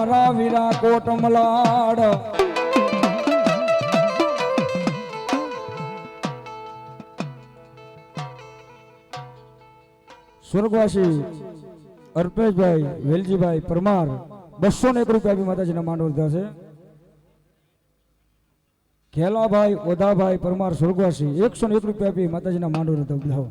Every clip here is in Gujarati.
મારા વીરા કોટ મલાડ સ્વર્ગવાસી અલ્પેશભાઈ વેલજીભાઈ પરમાર 201 રૂપિયા આપી માતાજીના માંડવ લીધા છે. ખેલાભાઈ ઓધાભાઈ પરમાર સ્વર્ગવાસી 101 રૂપિયા આપી માતાજીના માંડવ લીધા.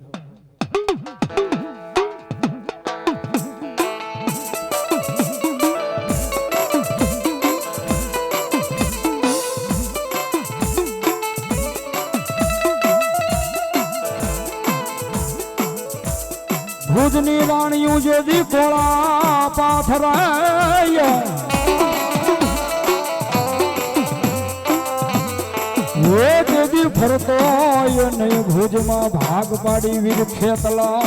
ભુજની રાણીયું જેદી કોળા પાથરાય એ જેદી ફરતો નહીં ભુજમાં ભાગ પાડી વીર ખેતલા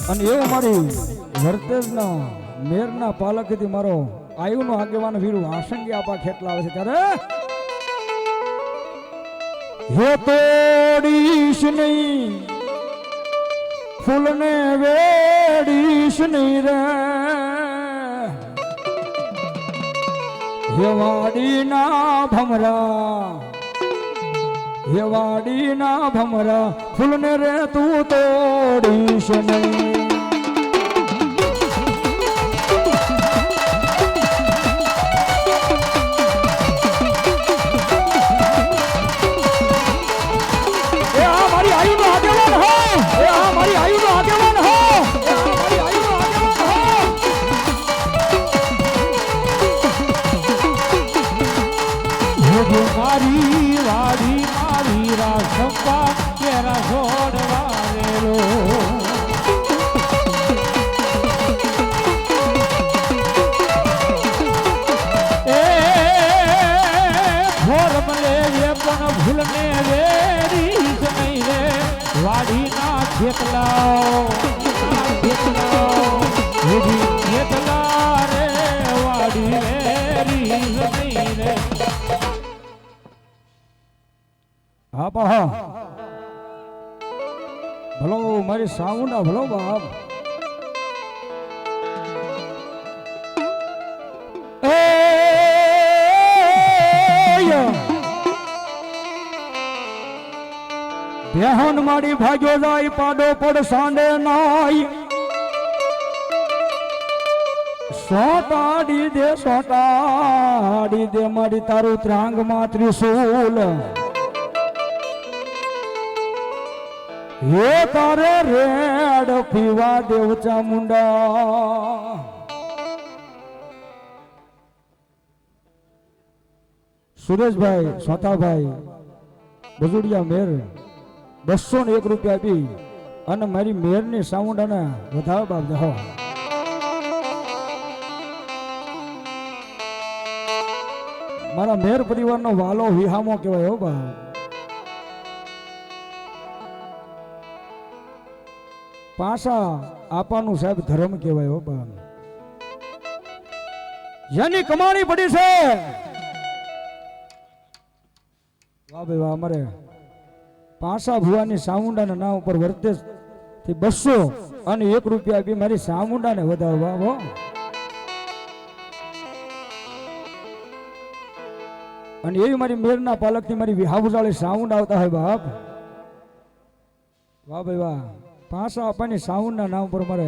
અને એવું મારી વર્તેજના મેરના પાલકથી મારો આયુનો આગેવાન વીર આસંગી આપા ખેતલા આવે છે ત્યારે હે તોડીશ નહીં ફૂલને વેડીશ નહીં રે હે વાડીના ભમરા ફૂલને રે તું તોડીશ નહીં. મારી વાડી મારી રાસંબા કેરા છોડવારેલો એ ભોર મળે એ પણ ભૂલને વેરી નહીં રે વાડીના ખેતલાઓ ખેતલા રે વાડી વેરી નહીં રે. હા પા ભલો મારી સાઉન્ડ ભલો બાપ બેહન મારી ભાગ્યો જાય પાડો પડ સાંડે નાય સોટાડી દે મારી તારું ત્રાંગમાં ત્રિશૂલ હે તારે રેડ પીવા દેવ ચામુંડા. સુરેશભાઈ સોતાભાઈ બજુડિયા મેર 201 રૂપિયા આપી અને મારી મેરની સામુંડાને વધાવ બાપ દહો. મારા મેર પરિવારનો વાલો વિહામો કહેવાય હો બા. પાસા આપવાનું સાહેબ ધર્મ કહેવાય હો બા. જેની કમાણી પડી છે વાહ ભાઈ વાહ. અમારે પાસા ભુવાની સામુંડાના નામ ઉપર વર્તેજ થી 200 અને 1 રૂપિયા આપી મારી સામુંડાને વધાવવા હો. અને એવી મારી મેરના પાલકની મારી વિહાબુજાળી સાઉન્ડ આવતા હોય બાપ. વાહ ભાઈ વાહ. પાસા આપવાની સાઉન્ડના નામ પર મારે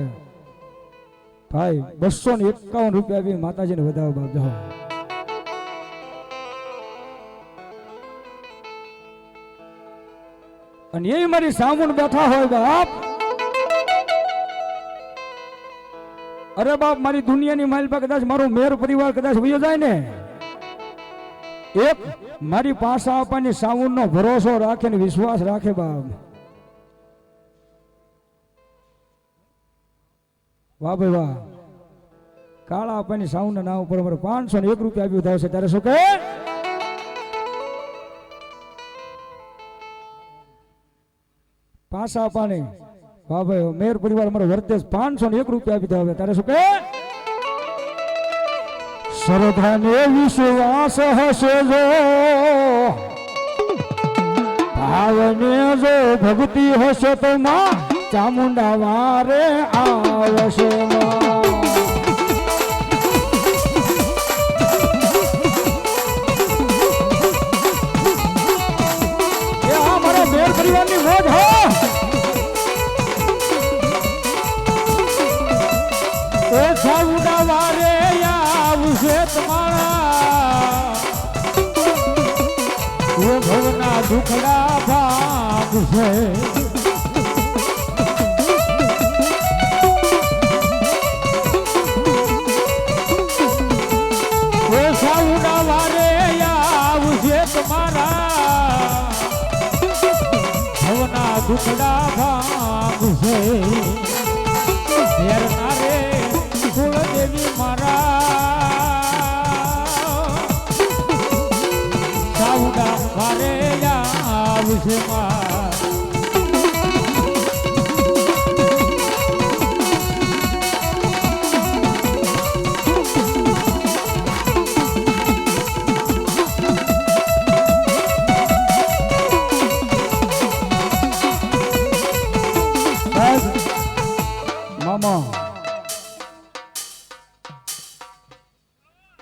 ભાઈ 251 રૂપિયા આપી માતાજીને વધાવો બાપ જાઓ. અને એવી મારી સાઉન્ડ બેઠા હોય બાપ. અરે બાપ મારી દુનિયાની માઇલ પર કદાચ મારો મેર પરિવાર કદાચ વયો જાય ને એક મારી પાસા આપવાની સાઉન્ડ નો ભરોસો રાખે ને વિશ્વાસ રાખે બાપ. વાહ ભાઈ વાહ. કાળા આપવાની સાઉન્ડ ના નામ ઉપર અમારે 501 રૂપિયા આપ્યું થાય છે ત્યારે શું કહે પાસા આપવાની. વાહ ભાઈ મેર પરિવાર અમારો વર્તેજ 501 રૂપિયા આપી દે ત્યારે શું કહે શ્રદ્ધાને વિશ્વાસ હશે જો ભાવને જો ભક્તિ હશે તો માં ચામુંડા વારે આવશે પરિવારની મોજ હો એ ચામુંડા વારે આવશે તમારા એ ભવના દુખડા ભાગશે દુખડા ભાગશે રે કુળદેવી મારા સાઉડા વારે આવશે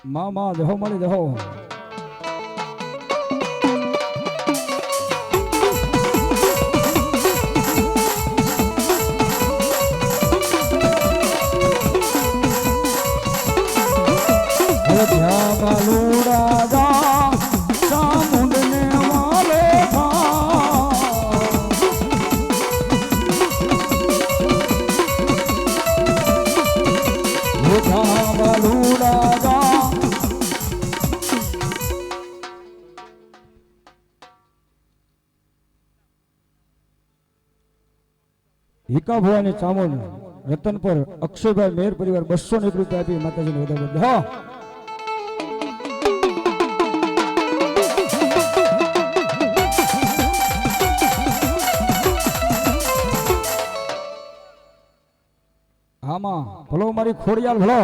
મામા દેહો મળી દેહો લુડા ચામુંડને વાલે લુડા હિકા ભવાની ચામુંડ રતન પર અક્ષયભાઈ મેર પરિવાર 201 રૂપિયા આપી માતાજીને વધારે હા આમાં ભલો મારી ખોડિયાલ ભલો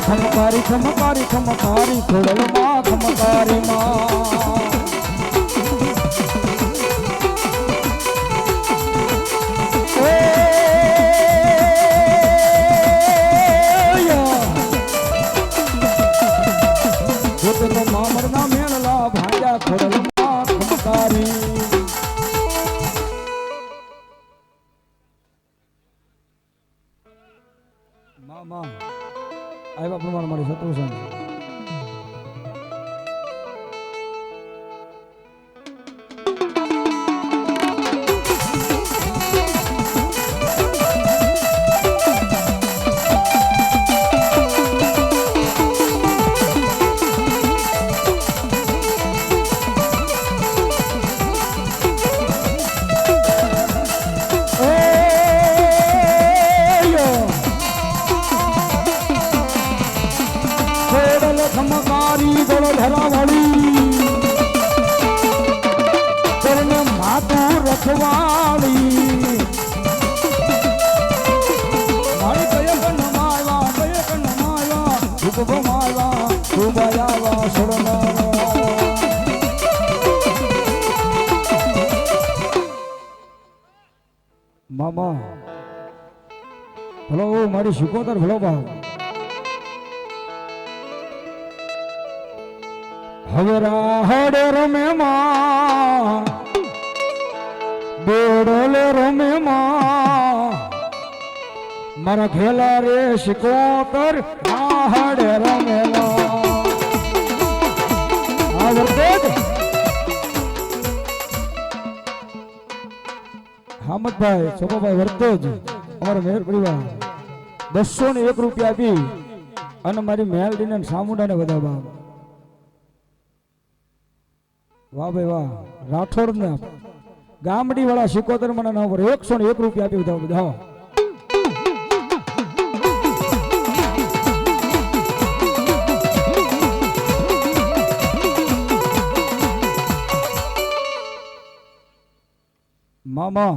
ખમકારી ખમકારી ખમકારી ખોડલ માં ખમકારી માં મામર ના મેળલા ભાંજા ખોડલ માં ખમકારી મામા આવ્યા પ્રમાણ મારી શત્રુસન ખમકારી દળ ધરાવાળી ચરણે માતું રખવાળી મારી કય કન્નમાયા ધૂપ માયા ધૂબાયા શરણારા મામા ભલો મારી શિકોતર ભલો ભાવ હવે રાહડે રમે માં બેડલે રમે માં મારા ખેલા રે શિકોતર રાહડે રમેલા આ વર્તેજ હામદભાઈ સોપાભાઈ વર્તેજ અમારા મેર પરિવાર 201 રૂપિયા આપી અને મારી મેલડીને સામુંડાને વધાવવા વાહ ભાઈ વાહ રાઠોડ ને ગામડી વાળા શિકોતર મને ના ઉપર 101 રૂપિયા આપી બધા મામા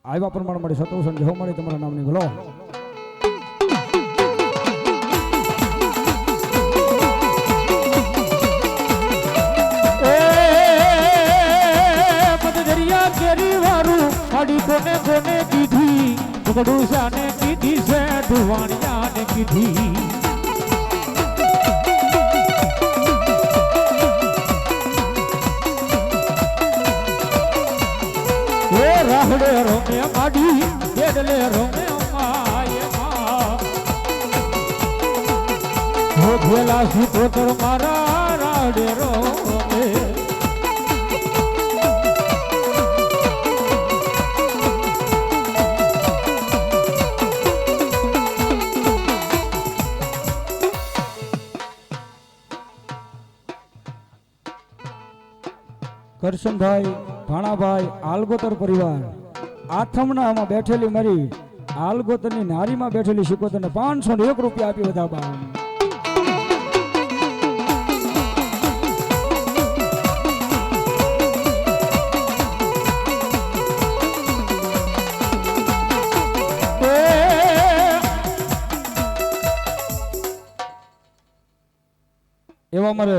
આવ્યા પ્રમાણ મારી સતોષણ જો મળી તમારા નામની ભલો કોને કોને કીધી પકડું શાને કીધી છે ધુવાણિયાને કીધી એ રાહડે રોમે માડી બેડલે રોમે માય માં હો ભેલા સુતોતર મારા રાહડે રોમે કરશનભાઈ ભાણાભાઈ આલગોતર પરિવાર આથમણામાં બેઠેલી મારી આલગોતરની નારીમાં બેઠેલી શિકોતરને 501 રૂપિયા આપી વધાબા એવા મારે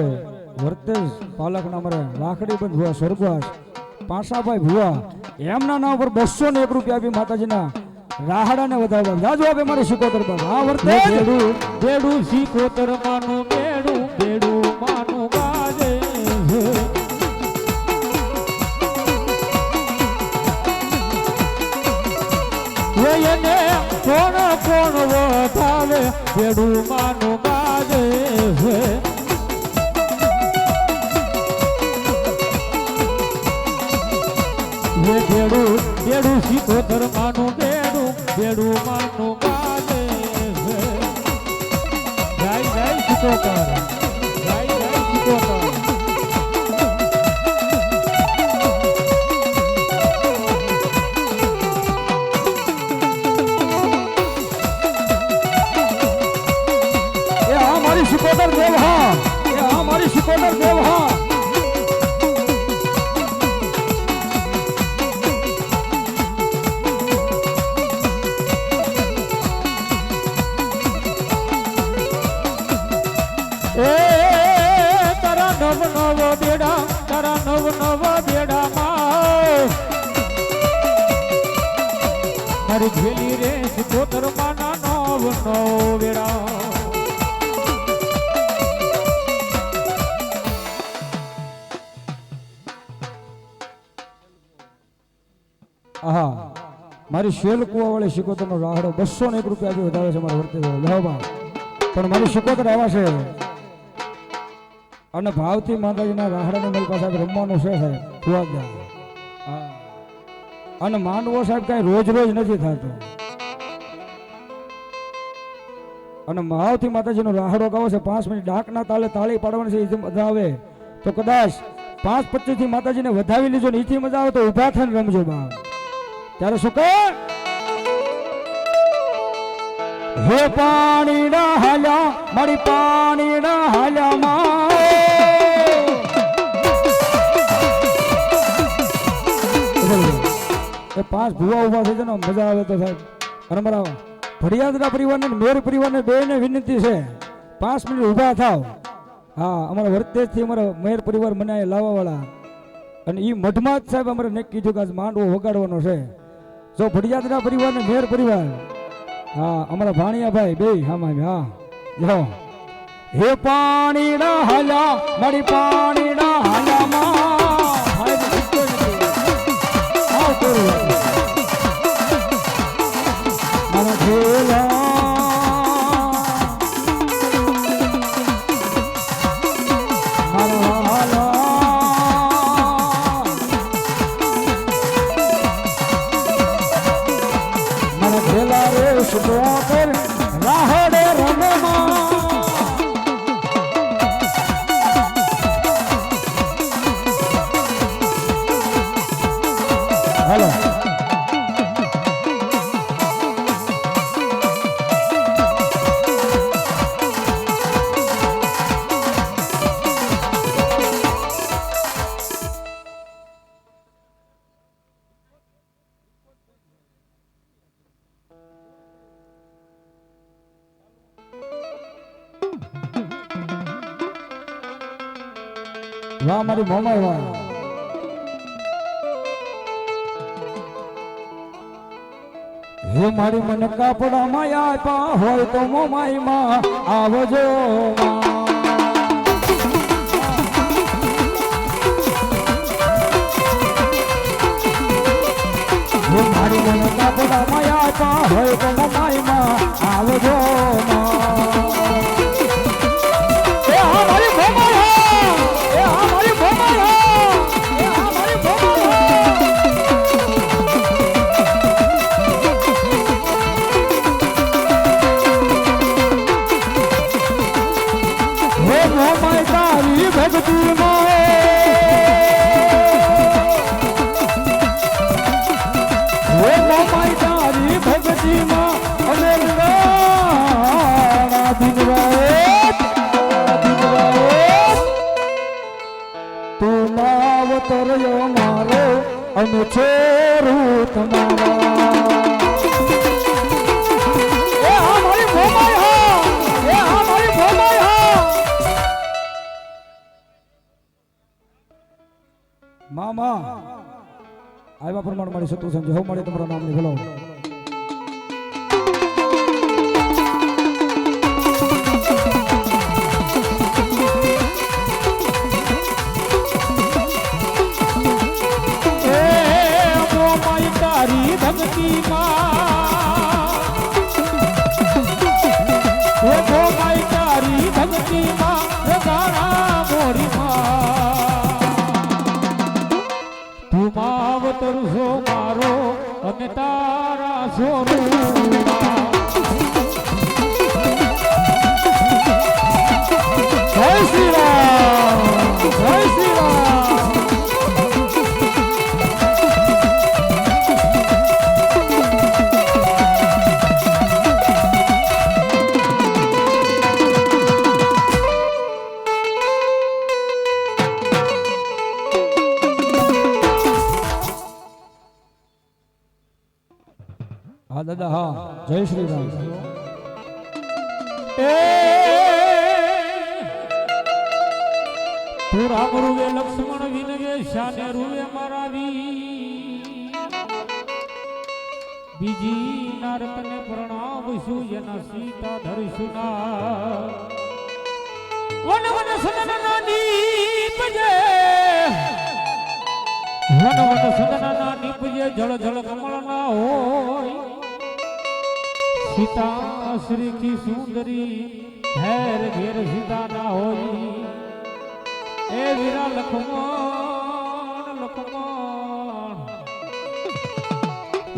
વર્તેજ પાલકના મારે રાખડી બંધ ભુવા સ્વર્ગવાસ પાસાભાઈ ભુવા એમના નામ પર 201 રૂપિયા આપી માતાજીના રાહડાને વધારવા જાજો આપે મારી શિકોતર પર હા વર્તેજ બેડું શિકોતર માનું બેડું માનું ગાજે એને કોણ કોણ વધાવે બેડું માનું ગાજે બેડું શિકોતર માનું બેડું માનું ગાજે જય જય શિકોતર જય જય શિકોતર એ હા મારી શિકોતર દેવ હા એ હા મારી શિકોતર દેવ હા તારા નવ નવ બેડા માં મારી ઘેલી રે શિકોતર માના નવ બેડા આહા મારી શેલ કુવા વાળી શિકોતરનો રાહડો 201 રૂપિયા આપી વધારે છે મારા વર્તે લાવવા પણ મારી શિકોતર આવ્યા છે અને ભાવથી માતાજીના રાહડાને મારી પાસે રમવાનું છે સાહેબ ફુવાદા અને માંડવો સાહેબ કઈ રોજ નથી થતો અને ભાવથી માતાજીનો રાહડો ગાવો છે 5 મિનિટ ડાકના તાલે તાળી પાડવાની છે એ મજા આવે તો કદાચ 5:25 થી માતાજીને વધાવી લીજો ને એથી મજા આવે તો ઊભા થઈને રમજો બા ત્યારે શું કહે હે પાણીના હાલ્યા મારી પાણીના હાલ્યા માં એ 5 ભુવા ઉભા થઈ જાય મજા આવે તો સાહેબ અને મારા ભડિયાદરા પરિવારને મેર પરિવારને બેને વિનંતી છે 5 મિનિટ ઊભા થાવ હા અમારા વર્તેજથી અમારા મેર પરિવાર મને લાવવા વાળા અને એ મઢમાં જ સાહેબ અમારે નક્કી કીધું કે આજ માંડવો વગાડવાનો છે જો ભડિયાદરા પરિવાર ને મેર પરિવાર હા અમારા ભાણિયા ભાઈ બે હા જો હે પાણીના હાલા મારી પાણીના હાલામાં મારા ખેલા મારા હાલા મારા ખેલા રે સુપોતર રાહડે રમેમાં હાલો વાહ મારી મોમાઈ વાહ જો મારી મને કાપડા માયા આપ્યા હોય તો મોમાઈમાં આવજો જો મારી મને કાપડા માયા આપ્યા હોય તો મોમાઈમાં આવજો એ હા મારી મોમાઈ એ હા મારી મોમાઈ એ હા મારી મોમાઈ મોમાઈ તારી ભક્તિ મોમાઈ તારી ભક્તિ માં અમે તું નાવ તરયો મારો અમે છોરું તમારા એ હા મારી મોમાઈ હા એ હા મારી મોમાઈ હા મામા આવ્યા પ્રમાણ મારી શત્રુ સંજય હો મળે તમારા નામની બોલો તારી ભક્તિ માં તારી ભક્તિ માં ગાણા મોરી તું માવતર છો મારો અને તારા સ્વરૂપા જય શ્રી રામ જય શ્રી રામ હા દાદા હા જય શ્રી રામ તું રામ રૂવે લક્ષ્મણ વિનવે શાને રૂવે મારા બીજી નારતને પ્રણામ છું એના સીતા ધરશું ના વન વન સદનના દીપજે વન વન સદનના દીપજે જળ જળ કમળ ના હોય सीता श्री की सुंदरी घेर घेर सीता ना होई ए वीरा लखमण लखमण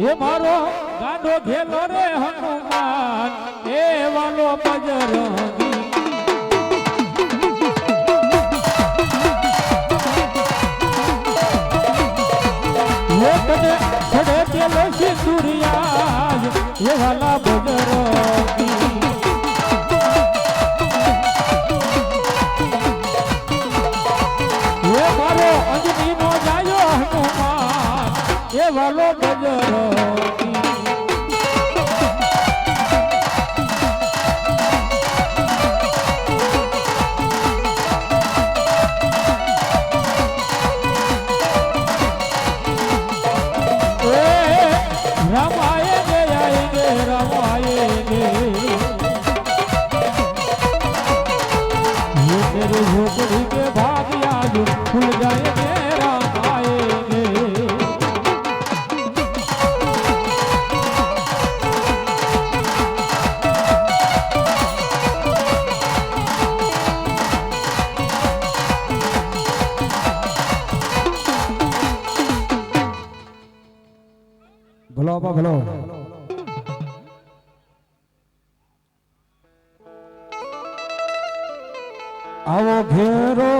ये मारो गांडो घेलो रे हनुमान ए वालो बजरंगी ये कदे छड़े केलो सिंदूरिया ये वाला बजरंगी ये मारो अंजनी नो जायो हनुमान ये वालो बजरंगी झोपड़ी के भाग आज खुल जाएंगे राम आएंगे भलो आपा भलो आवो घेरो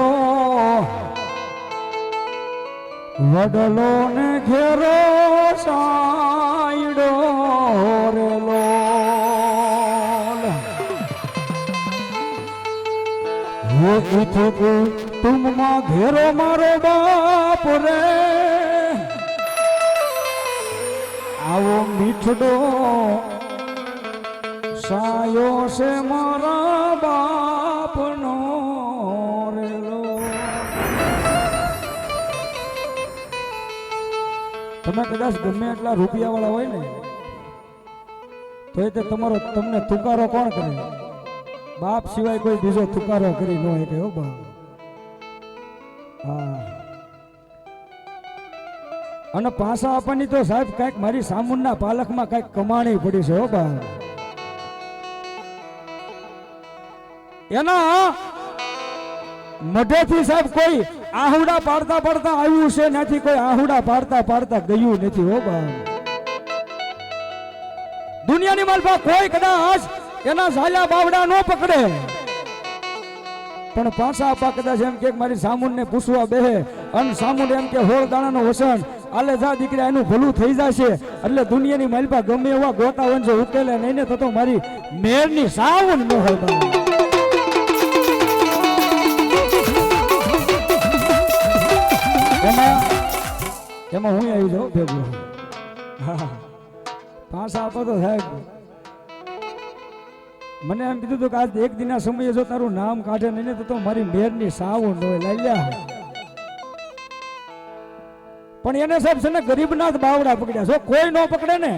वडलो ने घेरो साइडो रेलो ये इथे को तुम मां घेरो मारो बाप रे आवो मीठड़ो सायो से मारा बाप नो તમે કદાચ ગમે એટલા રૂપિયા વાળા હોય ને તો એ તે તમારો તમને તુકારો કોણ કરે? બાપ સિવાય કોઈ બીજો તુકારો કરી ન શકે હો બાપ. હા, અને પાછા આપવાની તો સાહેબ કઈક મારી સામુંડના પાલકમાં કઈક કમાણી પડી છે હો બાપ. એના મઢેથી સાહેબ કોઈ આહુડા પાડતા પાડતા આવ્યું છે નથી, કોઈ આહુડા પાડતા પાડતા ગયું નથી હો બાપ. દુનિયાની માલપા કોઈ કદાચ એના ઝાલ્યા બાવડા ન પકડે, પણ પાછા આપા કદાચ એમ કે મારી સામુંડને પૂછવા બેહે અને સામુંડ એમ કે હોળ દાણાનો વસન આલે જા દીકરા એનું ભલું થઈ જશે, એટલે દુનિયાની માલપા ગમે એવા ગોતા વંજો ઉકેલે નહીં ને તો મારી મેરની સાવન ન હોય બાપ. એમાં હું આવી જાઉં ભેગું. હા, પાછા આપો તો સાહેબ મને એમ કીધું કે આજ એક દિના સમયે જો તારું નામ કાઢે નહીં ને તો મારી મેરની સાવું ન હોય લાલ્યા. પણ એને સાહેબ છે ને ગરીબના જ બાવડા પકડ્યા, જો કોઈ ન પકડે ને.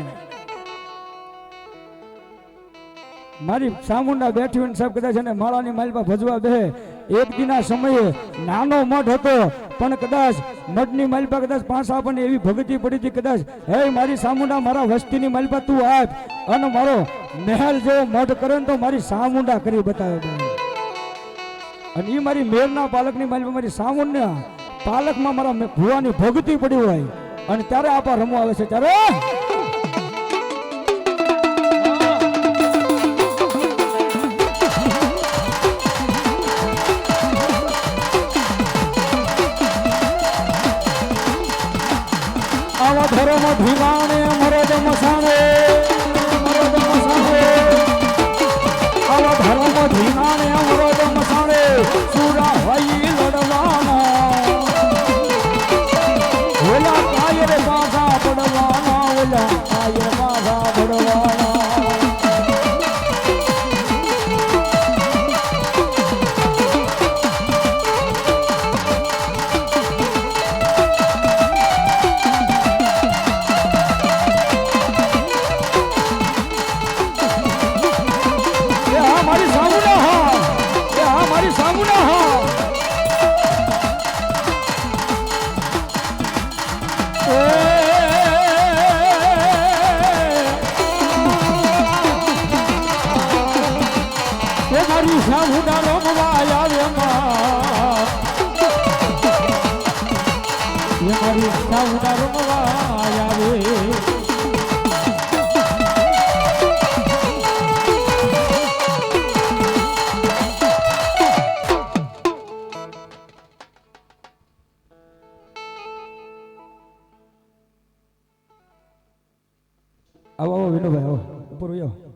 મારી સામુંડા બેઠી હોય સાહેબ કદાચ એને માળાની માલપા ભજવા બે એક દિના સમયે નાનો મઠ હતો, પણ કદાચ મઠની માલપા કદાચ પાછા આપણને એવી ભગતી પડી હતી કદાચ હે મારી સામુંડા મારા વસ્તીની માલપા તું આપ અને મારો મહેલ જેવો મઠ કરે ને તો મારી સામુંડા કરી બતાવે. અને એ મારી મેરના પાલકની માલપા મારી સામુંડા પાલકમાં મારા ભુવાની ભગતી પડી હોય અને ત્યારે આપા રમવા આવે છે ત્યારે આવા ધર્મ ધીમાણે મરદ મસાણે, મરદ મસાણે, આવા ધર્મ ધીમાણે મરદ મસાણે, સુરા હોય લડવાના, ઓલા કાયર પાછા પડવાના, ઓલા કાયર પાછા પડવાના. મારી સામુંડા રમવા આવે મારી સામુંડા રમવા આવે. આવો વિનુભાઈ આવો ઉપર આવો.